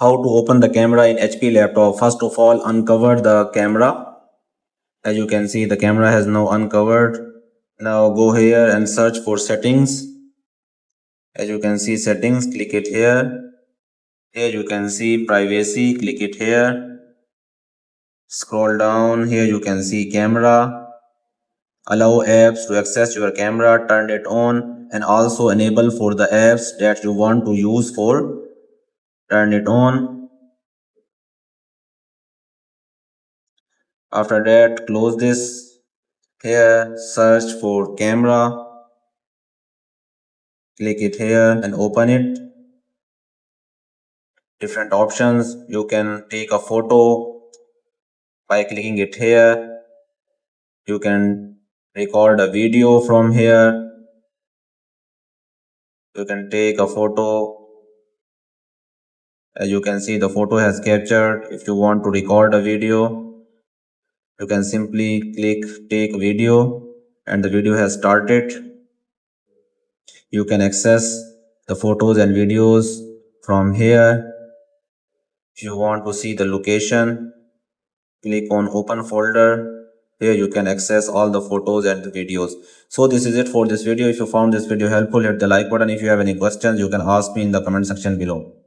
How to open the camera in HP laptop. First of all, uncover the camera. As you can see, the camera has now uncovered. Now go here and search for settings. As you can see, settings, click it here. Here you can see privacy, click it here. Scroll down, here you can see camera. Allow apps to access your camera, turn it on, and also enable for the apps that you want to use for. Turn it on. After that, close this. Here, search for camera. Click it here and open it. Different options. You can take a photo by clicking it here. You can record a video from here. You can take a photo. As you can see, the photo has captured. If you want to record a video, you can simply click take video and the video has started. You can access the photos and videos from here. If you want to see the location, click on open folder. Here you can access all the photos and the videos. So this is it for this video. If you found this video helpful, hit the like button. If you have any questions, you can ask me in the comment section below.